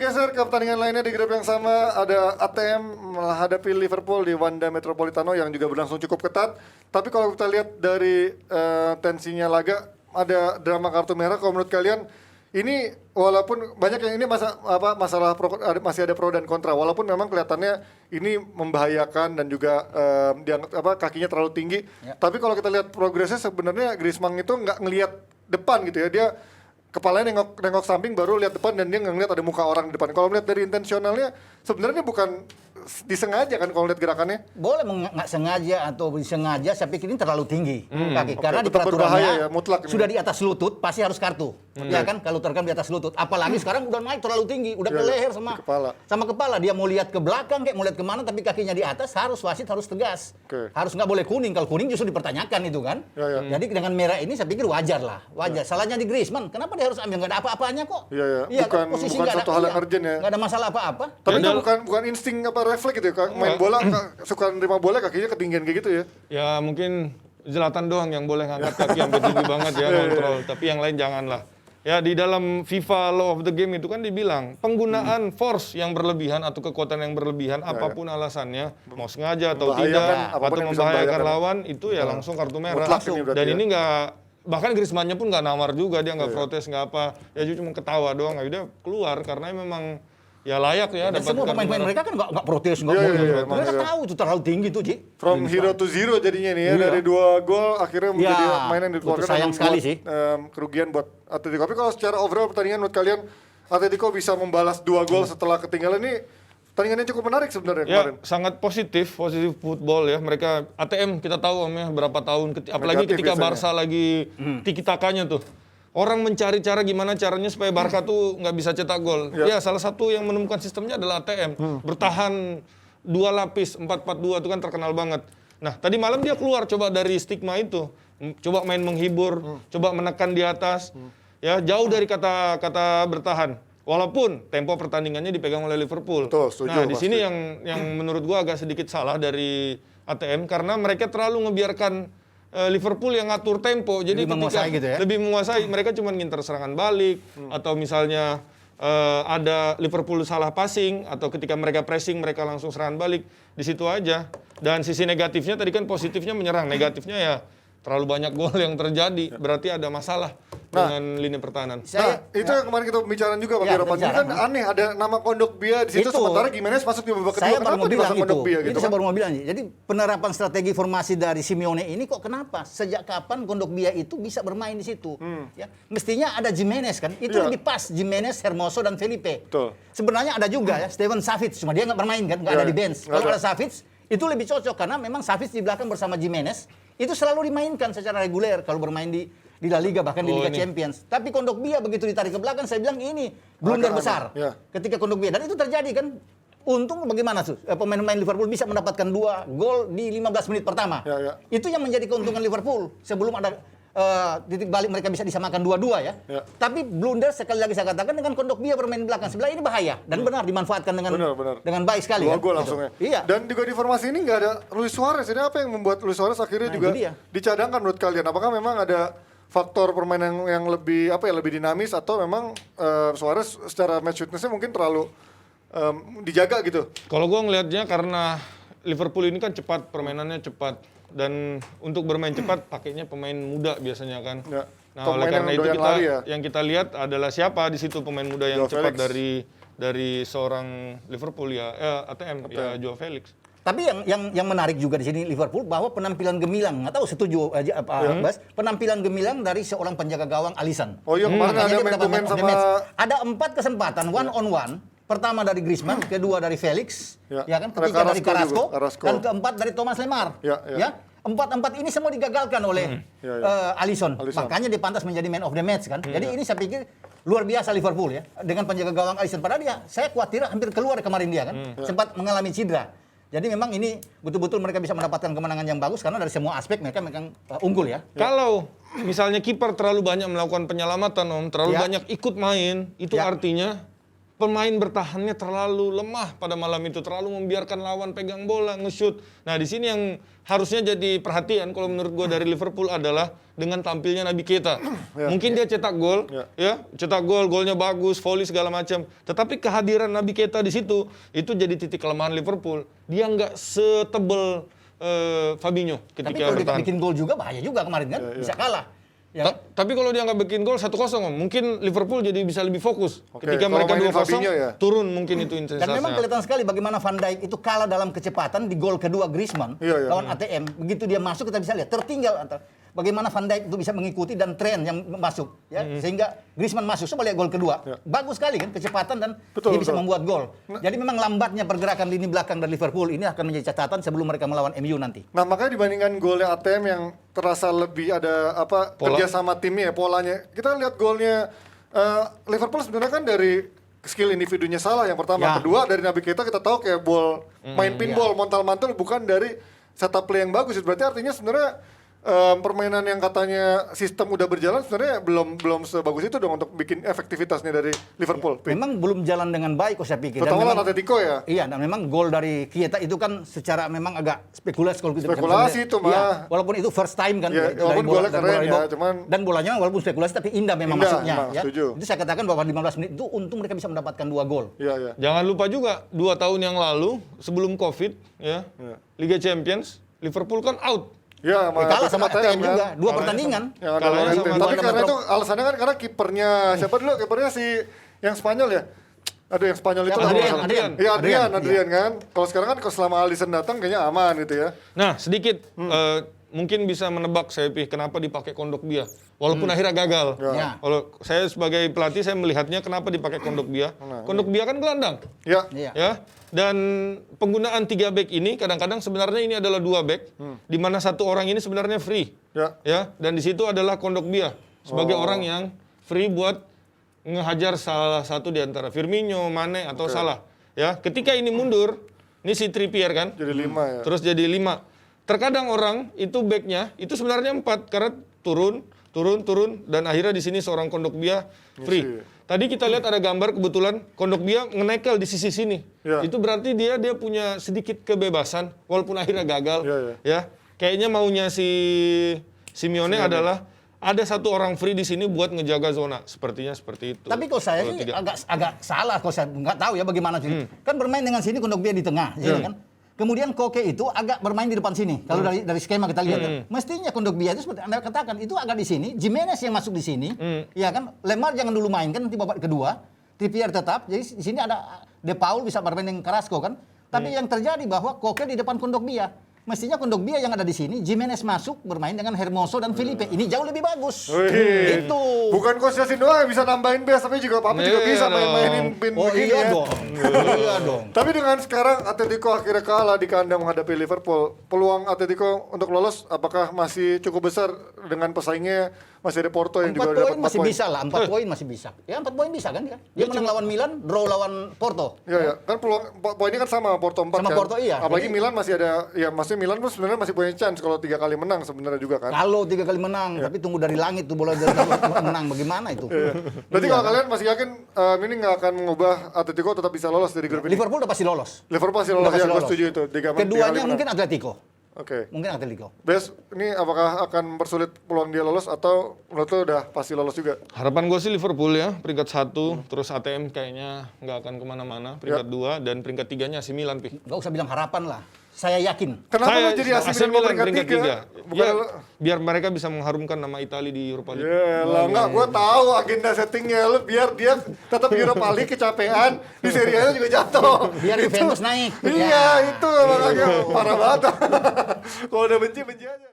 bergeser ke pertandingan lainnya di grup yang sama, ada ATM menghadapi Liverpool di Wanda Metropolitano yang juga berlangsung cukup ketat. Tapi kalau kita lihat dari tensinya laga, ada drama kartu merah. Kalau menurut kalian ini walaupun banyak yang ini masalah masih ada pro dan kontra, walaupun memang kelihatannya ini membahayakan dan juga kakinya terlalu tinggi. Ya. Tapi kalau kita lihat progresnya sebenarnya Griezmann itu nggak ngelihat depan gitu ya, dia kepalanya nengok samping baru lihat depan dan dia nggak ngeliat ada muka orang di depan. Kalau melihat dari intensionalnya sebenarnya bukan disengaja kan kalau lihat gerakannya? Boleh nggak sengaja atau disengaja, saya pikir ini terlalu tinggi kaki. Karena di peraturannya ya, mutlak sudah di atas lutut pasti harus kartu. Ya kan, kalau terekam di atas lutut. Apalagi sekarang udah naik terlalu tinggi, udah ke leher sama kepala. Dia mau lihat ke belakang kayak mau lihat kemana, tapi kakinya di atas, wasit harus tegas. Harus nggak boleh kuning. Kalau kuning justru dipertanyakan itu kan. Jadi dengan merah ini saya pikir wajar lah. Wajar. Salahnya di Griezmann. Kenapa dia harus ambil? Nggak ada apa-apanya kok. Iya, bukan satu hal yang urgent ya. Nggak ada masalah apa-apa. Tapi itu bukan insting refleks gitu ya. Main bola suka nerima bola kakinya ketinggian kayak gitu ya. Ya mungkin Zlatan doang yang boleh ngangkat kaki sampai tinggi banget ya kontrol. Tapi yang lain janganlah. Ya di dalam FIFA Law of the Game itu kan dibilang penggunaan force yang berlebihan atau kekuatan yang berlebihan apapun alasannya, mau sengaja atau tidak atau membahayakan lawan itu ya langsung kartu merah. Dan ini nggak, bahkan Griezmann-nya pun nggak nawar juga, dia nggak protes nggak apa, ya cuma ketawa doang, udah keluar karena memang ya layak ya. Dan semua pemain-pemain mereka kan nggak protes, nggak mereka tahu itu terlalu tinggi tuh, Ji. From hero to zero jadinya nih ya, dari 2 gol akhirnya menjadi mainan yang dikeluarkan. Sayang sekali sih. Kerugian buat Atletico. Tapi kalau secara overall pertandingan menurut kalian Atletico bisa membalas 2 gol setelah ketinggalan ini, pertandingannya cukup menarik sebenarnya kemarin. Sangat positif football ya. Mereka ATM kita tahu Om ya berapa tahun, apalagi ketika Barca lagi tiki-takanya tuh. Orang mencari cara gimana caranya supaya Barca tuh nggak bisa cetak gol. Ya salah satu yang menemukan sistemnya adalah ATM. Bertahan 2 lapis, 4-4-2 itu kan terkenal banget. Nah tadi malam dia keluar coba dari stigma itu. Coba main menghibur, coba menekan di atas. Ya jauh dari kata bertahan. Walaupun tempo pertandingannya dipegang oleh Liverpool. Betul, setuju, nah di sini yang menurut gua agak sedikit salah dari ATM. Karena mereka terlalu ngebiarkan Liverpool yang ngatur tempo, jadi lebih menguasai, mereka cuma nginter serangan balik atau misalnya ada Liverpool salah passing atau ketika mereka pressing mereka langsung serangan balik, di situ aja. Dan sisi negatifnya tadi kan positifnya menyerang, negatifnya ya terlalu banyak gol yang terjadi, berarti ada masalah dengan lini pertahanan. Itu yang kemarin kita bicara juga Pak Giropan. Ini kan aneh, ada nama Kondogbia di situ, sementara Gimenez masuk di babak kedua. Kenapa dimasuk Kondogbia gitu? Itu saya baru mau bilang. Jadi penerapan strategi formasi dari Simeone ini kok kenapa? Sejak kapan Kondogbia itu bisa bermain di situ? Ya, mestinya ada Gimenez kan? Itu lebih pas, Gimenez, Hermoso dan Felipe. Sebenarnya ada juga ya, Steven Savic, cuma dia nggak bermain kan, nggak ada di bench. Kalau ada Savic, itu lebih cocok karena memang Savic di belakang bersama Gimenez itu selalu dimainkan secara reguler kalau bermain di La Liga, bahkan di Liga Champions. Tapi Kondogbia begitu ditarik ke belakang, saya bilang ini blunder besar. Ketika Kondogbia, dan itu terjadi kan. Untung bagaimana tuh pemain-pemain Liverpool bisa mendapatkan 2 gol di 15 menit pertama. Itu yang menjadi keuntungan Liverpool. Sebelum ada titik balik mereka bisa disamakan 2-2 ya. Tapi blunder sekali lagi saya katakan dengan Kondogbia bermain di belakang sebelah ini bahaya. Dan benar dimanfaatkan dengan baik sekali. 2 gol langsungnya. Iya. Dan juga di formasi ini nggak ada Luis Suarez. Ini apa yang membuat Luis Suarez akhirnya juga dicadangkan menurut kalian? Apakah memang ada faktor permainan yang lebih lebih dinamis atau memang Suarez secara match fitness-nya mungkin terlalu dijaga gitu? Kalau gue ngelihatnya karena Liverpool ini kan cepat, permainannya cepat. Dan untuk bermain cepat pakainya pemain muda biasanya kan. Nah oleh karena itu yang kita lihat adalah siapa di situ pemain muda yang cepat dari seorang Liverpool ATM. Ya Joao Felix. Tapi yang menarik juga di sini Liverpool bahwa penampilan gemilang, nggak tahu setuju aja Bas, penampilan gemilang dari seorang penjaga gawang Alisson. Oh iya kemarin ada main sama ada 4 kesempatan one on one. Pertama dari Griezmann, kedua dari Felix, ya kan, ketiga dari Carrasco, dan keempat dari Thomas Lemar. Ya. 4 ini semua digagalkan oleh Alisson. Makanya dia pantas menjadi man of the match kan. Jadi ini saya pikir luar biasa Liverpool ya dengan penjaga gawang Alisson. Padahal saya khawatir hampir keluar kemarin dia kan, sempat mengalami cedera. Jadi memang ini betul-betul mereka bisa mendapatkan kemenangan yang bagus karena dari semua aspek mereka unggul ya. Kalau misalnya kiper terlalu banyak melakukan penyelamatan terlalu banyak ikut main, itu artinya pemain bertahannya terlalu lemah pada malam itu, terlalu membiarkan lawan pegang bola, nge-shoot. Nah, di sini yang harusnya jadi perhatian kalau menurut gua dari Liverpool adalah dengan tampilnya Naby Keita. Mungkin dia cetak gol, ya, cetak gol, golnya bagus, volley segala macam. Tetapi kehadiran Naby Keita di situ itu jadi titik kelemahan Liverpool. Dia nggak setebel Fabinho Tapi ketika kalau dia bertahan. bikin gol juga bahaya juga kemarin kan, bisa kalah. Ya. Tapi kalau dia nggak bikin gol 1-0, mungkin Liverpool jadi bisa lebih fokus. Oke, Ketika kalau mereka mainin 2-0, Fabinho ya? turun mungkin itu intensitasnya. Dan memang kelihatan sekali bagaimana Van Dijk itu kalah dalam kecepatan di gol kedua Griezmann lawan ATM. Begitu dia masuk kita bisa lihat tertinggal bagaimana Van Dijk itu bisa mengikuti dan tren yang masuk ya sehingga Griezmann masuk. Coba lihat gol kedua. Bagus sekali kan kecepatan dan dia bisa membuat gol. Jadi memang lambatnya pergerakan lini belakang dari Liverpool ini akan menjadi catatan sebelum mereka melawan MU nanti. Nah, makanya dibandingkan golnya ATM yang terasa lebih ada kerja sama timnya ya, polanya. Kita lihat golnya Liverpool sebenarnya kan dari skill individunya salah yang pertama. Kedua dari Naby Keita kita tahu kayak main pinball, montal-mantul bukan dari setup play yang bagus. Berarti artinya sebenarnya permainan yang katanya sistem udah berjalan sebenarnya belum sebagus itu dong untuk bikin efektivitasnya dari Liverpool. Memang belum jalan dengan baik kok saya pikir. Terutama lawan Atletico ya. Iya, dan memang gol dari Keita itu kan secara memang agak spekulasi kalau gitu. Spekulasi itu mah. Iya, walaupun itu first time kan. Ya, dari walaupun golnya keren dari ya, cuman dan bolanya walaupun spekulasi tapi indah memang masuknya. Memang, Ya. setuju. Itu saya katakan bahwa 15 menit itu untung mereka bisa mendapatkan 2 gol. Iya. Jangan lupa juga 2 tahun yang lalu sebelum Covid ya, Liga Champions Liverpool kan out. Ya, Kalah sama ATM kan. juga, 2 pertandingan. Yang ada Kalahnya lawan sama tim. Tapi Wanda karena Metro. itu alasannya kan karena kipernya siapa dulu? Kipernya si yang Spanyol ya. Aduh, yang Spanyol itu Siapa? apa? Adrian. Iya, Adrian. Adrian kan. Kalau sekarang kan kalau selama Alisson datang kayaknya aman gitu ya. Nah, sedikit mungkin bisa menebak saya kenapa dipakai Kondogbia walaupun akhirnya gagal. Ya. Kalau saya sebagai pelatih saya melihatnya kenapa dipakai Kondogbia. Kondogbia kan gelandang. Ya. Iya. Ya. Dan penggunaan 3 back ini kadang-kadang sebenarnya ini adalah 2 back di mana satu orang ini sebenarnya free. Ya. Dan di situ adalah Kondogbia sebagai orang yang free buat ngehajar salah satu di antara Firmino, Mane atau Salah. Ya, ketika ini mundur, ini si Trippier kan? Jadi 5 ya. Terus jadi 5. Terkadang orang itu backnya itu sebenarnya 4 karena turun dan akhirnya di sini seorang Kondogbia free. Tadi kita lihat ada gambar kebetulan Kondogbia ngenekel di sisi sini. Ya. Itu berarti dia punya sedikit kebebasan walaupun akhirnya gagal. Ya. Ya. Kayaknya maunya si Simeone adalah ada satu orang free di sini buat ngejaga zona. Sepertinya seperti itu. Tapi kalau saya sih agak salah kalau saya nggak tahu ya bagaimana sih. Kan bermain dengan sini Kondogbia di tengah, kan? Kemudian Koke itu agak bermain di depan sini. Kalau dari skema kita lihat, kan? Mestinya Kondogbia itu seperti Anda katakan itu agak di sini, Jimenez yang masuk di sini, ya kan? Lemar jangan dulu main kan nanti babak kedua, Trippier tetap. Jadi di sini ada De Paul bisa bermain dengan Carrasco kan? Tapi yang terjadi bahwa Koke di depan Kondogbia. Mestinya Kondogbia yang ada di sini, Jimenez masuk bermain dengan Hermoso dan Felipe. Ini jauh lebih bagus. Wih. Itu. Bukan Coach Yasin doang yang bisa nambahin base, tapi juga Papa juga bisa main-mainin pin Oh begini iya ya. dong. Iya dong. Tapi dengan sekarang Atletico akhirnya kalah di kandang menghadapi Liverpool, peluang Atletico untuk lolos apakah masih cukup besar dengan pesaingnya? Masih ada Porto yang 4 juga poin dapat 4 masih poin. bisa lah, 4 poin masih bisa. Ya 4 poin bisa kan dia. Dia menang lawan Milan, draw lawan Porto. Iya, kan peluang poinnya kan sama Porto 4 Sama kan. Porto, iya. Apalagi Jadi- Milan masih ada, ya maksudnya Milan pun sebenarnya masih punya chance kalau 3 kali menang sebenarnya juga kan. Kalau 3 kali menang, tapi tunggu dari langit tuh bola dari menang bagaimana itu. Berarti kalau kalian masih yakin ini nggak akan mengubah Atletico tetap bisa lolos dari grup ini? Liverpool udah pasti lolos. Liverpool pasti lolos, Udah pasti ya, gue lolos. setuju itu. 3 kali Keduanya menang. mungkin Atletico. Oke. Mungkin Atletico. Bes, ini apakah akan mempersulit peluang dia lolos atau menurut lo udah pasti lolos juga? Harapan gue sih Liverpool ya, peringkat 1, terus ATM kayaknya nggak akan kemana-mana, peringkat 2, dan peringkat 3-nya AC Milan, Pi. Gak usah bilang harapan lah. Saya yakin. Kenapa lo jadi AC Milan peringkat 3? Ya, biar mereka bisa mengharumkan nama Italia di Europa League. Ya lah, enggak, gue tahu agenda settingnya lo biar dia tetap di Europa League kecapean, di Serie A juga jatuh. Biar Juventus naik. Iya, itu makanya parah banget. Kalau udah benci aja.